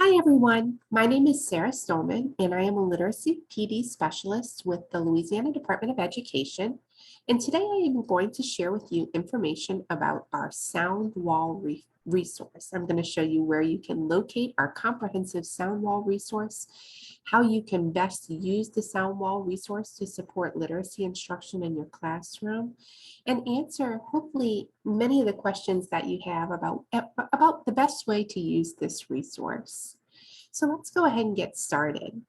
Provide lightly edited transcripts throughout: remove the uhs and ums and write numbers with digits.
Hi, everyone. My name is Sarah Stolman, and I am a literacy PD specialist with the Louisiana Department of Education. And today I am going to share with you information about our sound wall resource. I'm going to show you where you can locate our comprehensive sound wall resource, how you can best use the sound wall resource to support literacy instruction in your classroom, and answer hopefully many of the questions that you have about the best way to use this resource. So let's go ahead and get started.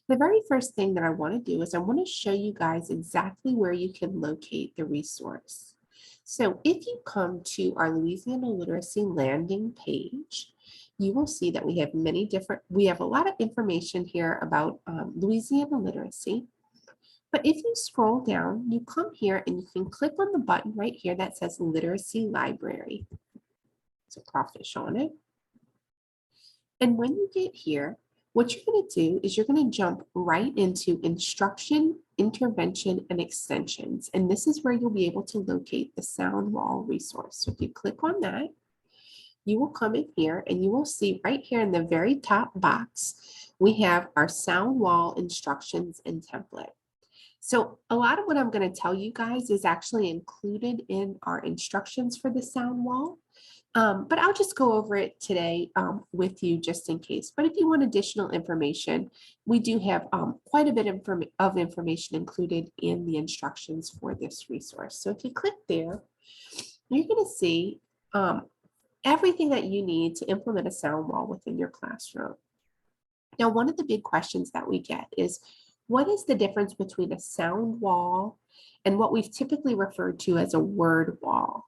The very first thing that I want to do is I want to show you guys exactly where you can locate the resource. So if you come to our Louisiana Literacy landing page, you will see that we have a lot of information here about Louisiana literacy. But if you scroll down, you come here and you can click on the button right here that says Literacy Library. It's a crawfish on it. And when you get here, what you're going to do is you're going to jump right into Instruction, Intervention, and Extensions. And this is where you'll be able to locate the sound wall resource. So if you click on that, you will come in here and you will see right here in the very top box, we have our sound wall instructions and template. So a lot of what I'm going to tell you guys is actually included in our instructions for the sound wall. But I'll just go over it today with you just in case. But if you want additional information, we do have quite a bit of information included in the instructions for this resource. So if you click there, you're going to see everything that you need to implement a sound wall within your classroom. Now, one of the big questions that we get is, what is the difference between a sound wall and what we've typically referred to as a word wall?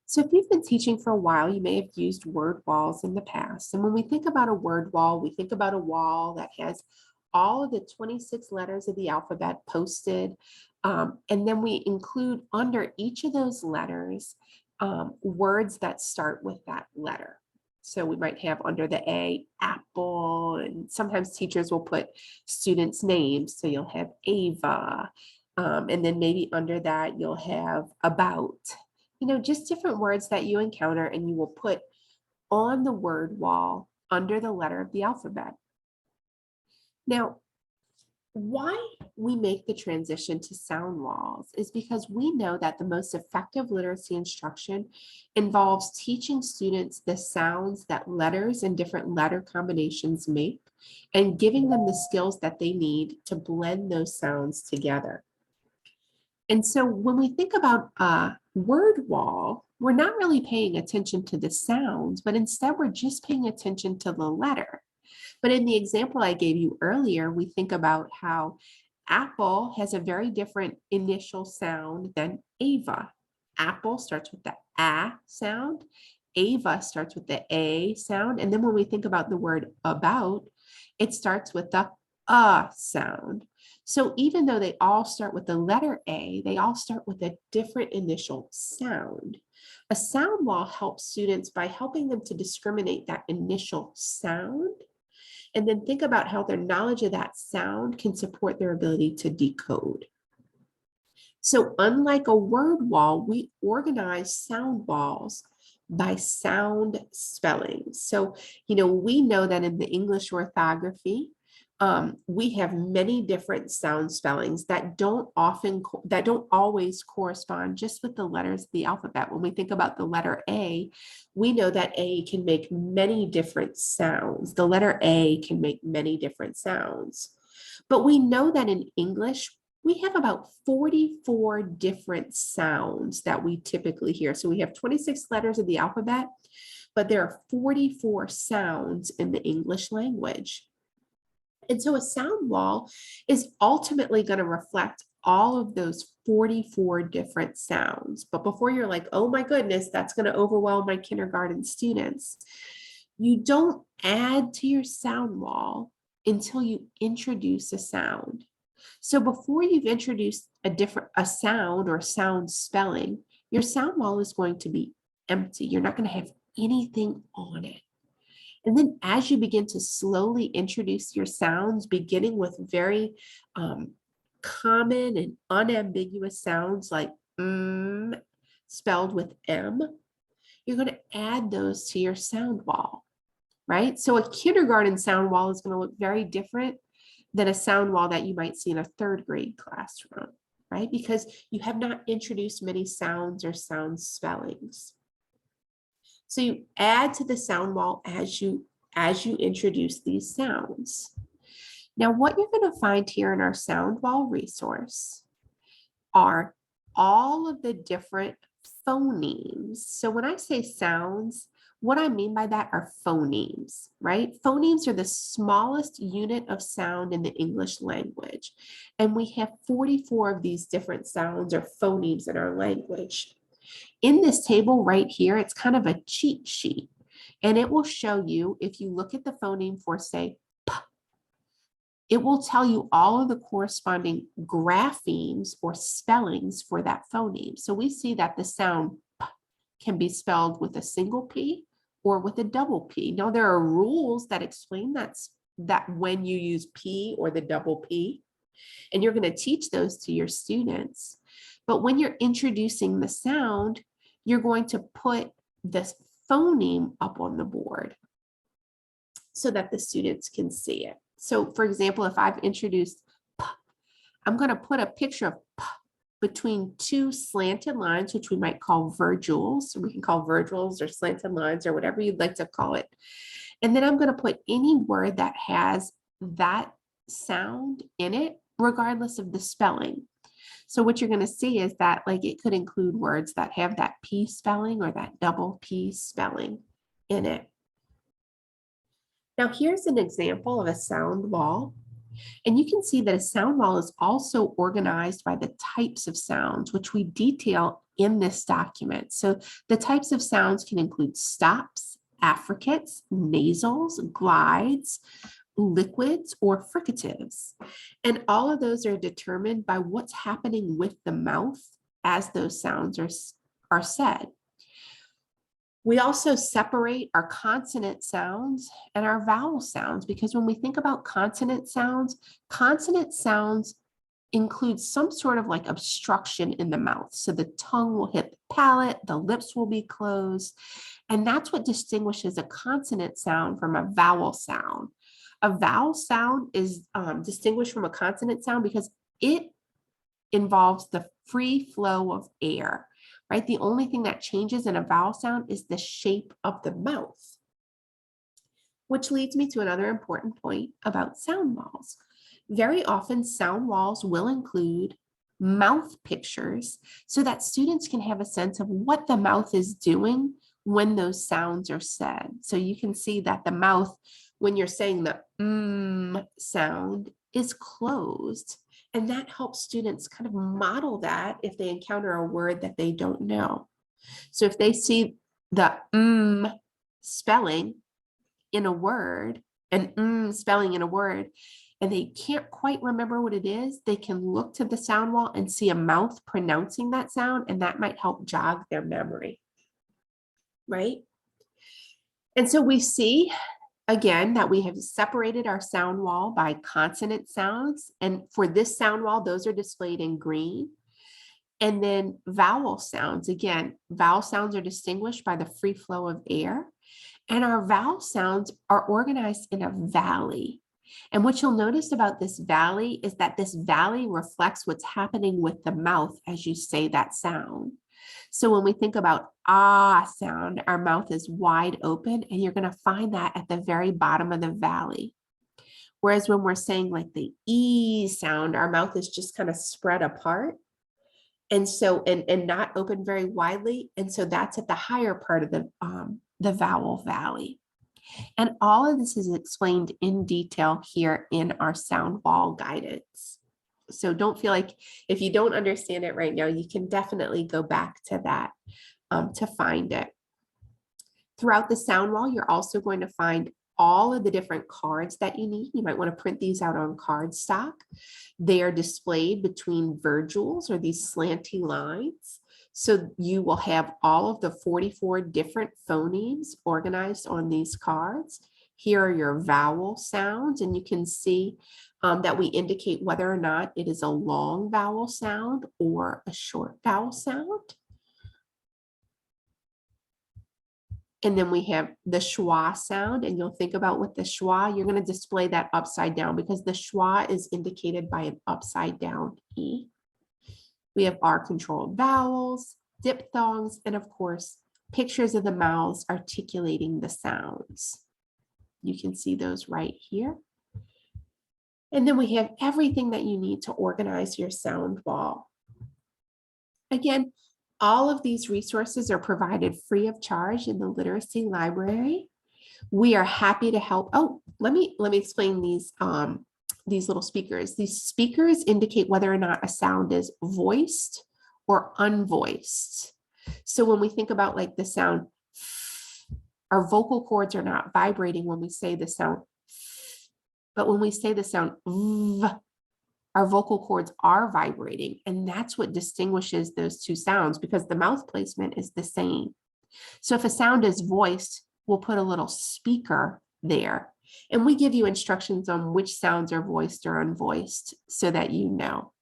So if you've been teaching for a while, you may have used word walls in the past. And when we think about a word wall, we think about a wall that has all of the 26 letters of the alphabet posted. And then we include under each of those letters words that start with that letter. So we might have under the A, apple, and sometimes teachers will put students' names. So you'll have Ava, and then maybe under that you'll have about, just different words that you encounter and you will put on the word wall under the letter of the alphabet. Now, why we make the transition to sound walls is because we know that the most effective literacy instruction involves teaching students the sounds that letters and different letter combinations make and giving them the skills that they need to blend those sounds together. And so when we think about a word wall, we're not really paying attention to the sounds, but instead we're just paying attention to the letter. But in the example I gave you earlier, we think about how apple has a very different initial sound than Ava. Apple starts with the A sound. Ava starts with the A sound. And then when we think about the word about, it starts with the sound. So even though they all start with the letter A, they all start with a different initial sound. A sound wall helps students by helping them to discriminate that initial sound and then think about how their knowledge of that sound can support their ability to decode. So unlike a word wall, we organize sound walls by sound spelling. So, we know that in the English orthography, we have many different sound spellings that don't always correspond just with the letters of the alphabet. When we think about the letter A, we know that A can make many different sounds. The letter A can make many different sounds. But we know that in English, we have about 44 different sounds that we typically hear. So we have 26 letters of the alphabet, but there are 44 sounds in the English language. And so a sound wall is ultimately going to reflect all of those 44 different sounds. But before you're like, oh my goodness, that's going to overwhelm my kindergarten students, you don't add to your sound wall until you introduce a sound. So before you've introduced a sound or sound spelling, your sound wall is going to be empty. You're not going to have anything on it. And then as you begin to slowly introduce your sounds, beginning with very common and unambiguous sounds like spelled with M, you're going to add those to your sound wall, right? So a kindergarten sound wall is going to look very different than a sound wall that you might see in a third grade classroom, right? Because you have not introduced many sounds or sound spellings. So you add to the sound wall as you introduce these sounds. Now, what you're going to find here in our sound wall resource are all of the different phonemes. So when I say sounds, what I mean by that are phonemes, right? Phonemes are the smallest unit of sound in the English language. And we have 44 of these different sounds or phonemes in our language. In this table right here, it's kind of a cheat sheet. And it will show you, if you look at the phoneme for, say, P, it will tell you all of the corresponding graphemes or spellings for that phoneme. So we see that the sound P can be spelled with a single P or with a double P. Now, there are rules that explain that when you use P or the double P, and you're going to teach those to your students. But when you're introducing the sound, you're going to put this phoneme up on the board so that the students can see it. So for example, if I've introduced P, I'm going to put a picture of P between two slanted lines, which we might call virgules. We can call virgules or slanted lines or whatever you'd like to call it. And then I'm going to put any word that has that sound in it, regardless of the spelling. So what you're going to see is that, like, it could include words that have that P spelling or that double P spelling in it. Now here's an example of a sound wall. And you can see that a sound wall is also organized by the types of sounds, which we detail in this document. So the types of sounds can include stops, affricates, nasals, glides, liquids, or fricatives. And all of those are determined by what's happening with the mouth as those sounds are said. We also separate our consonant sounds and our vowel sounds, because when we think about consonant sounds include some sort of like obstruction in the mouth. So the tongue will hit the palate, the lips will be closed, and that's what distinguishes a consonant sound from a vowel sound. A vowel sound is distinguished from a consonant sound because it involves the free flow of air, right? The only thing that changes in a vowel sound is the shape of the mouth, which leads me to another important point about sound walls. Very often, sound walls will include mouth pictures so that students can have a sense of what the mouth is doing when those sounds are said. So you can see that the mouth, when you're saying the sound, is closed. And that helps students kind of model that if they encounter a word that they don't know. So if they see the spelling in a word, an spelling in a word, and they can't quite remember what it is, they can look to the sound wall and see a mouth pronouncing that sound, and that might help jog their memory, right? And so we see, again, that we have separated our sound wall by consonant sounds. And for this sound wall, those are displayed in green. And then vowel sounds, again, vowel sounds are distinguished by the free flow of air. And our vowel sounds are organized in a valley. And what you'll notice about this valley is that this valley reflects what's happening with the mouth as you say that sound. So when we think about ah sound, our mouth is wide open, and you're going to find that at the very bottom of the valley. Whereas when we're saying like the E sound, our mouth is just kind of spread apart. And so, and not open very widely. And so that's at the higher part of the vowel valley. And all of this is explained in detail here in our sound wall guidance. So don't feel like if you don't understand it right now, you can definitely go back to that to find it. Throughout the sound wall, you're also going to find all of the different cards that you need. You might want to print these out on cardstock. They are displayed between virgules, or these slanty lines. So you will have all of the 44 different phonemes organized on these cards. Here are your vowel sounds, and you can see that we indicate whether or not it is a long vowel sound or a short vowel sound. And then we have the schwa sound, and you'll think about with the schwa, you're going to display that upside down because the schwa is indicated by an upside down E. We have our controlled vowels, diphthongs, and of course, pictures of the mouths articulating the sounds. You can see those right here. And then we have everything that you need to organize your sound wall. Again, all of these resources are provided free of charge in the literacy library. We are happy to help. Oh, let me explain these little speakers. These speakers indicate whether or not a sound is voiced or unvoiced. So when we think about like the sound, our vocal cords are not vibrating when we say the sound, but when we say the sound, our vocal cords are vibrating, and that's what distinguishes those two sounds because the mouth placement is the same. So if a sound is voiced, we'll put a little speaker there, and we give you instructions on which sounds are voiced or unvoiced so that you know.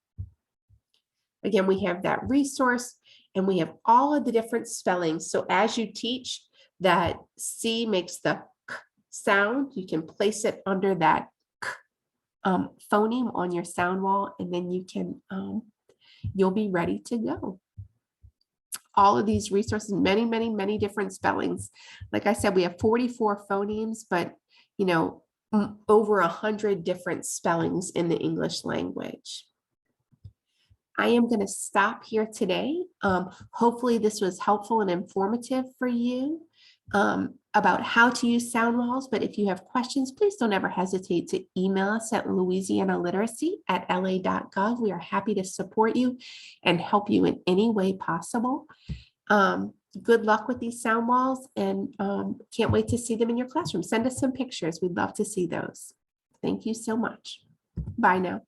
Again, we have that resource, and we have all of the different spellings. So as you teach that C makes the k sound, you can place it under that phoneme on your sound wall, and then you can you'll be ready to go. All of these resources, many different spellings. Like I said, we have 44 phonemes, but you know, over 100 different spellings in the English language. I am going to stop here today. Hopefully this was helpful and informative for you about how to use sound walls. But if you have questions, please don't ever hesitate to email us at louisianaliteracy@la.gov. We are happy to support you and help you in any way possible. Good luck with these sound walls, and can't wait to see them in your classroom. Send us some pictures. We'd love to see those. Thank you so much. Bye now.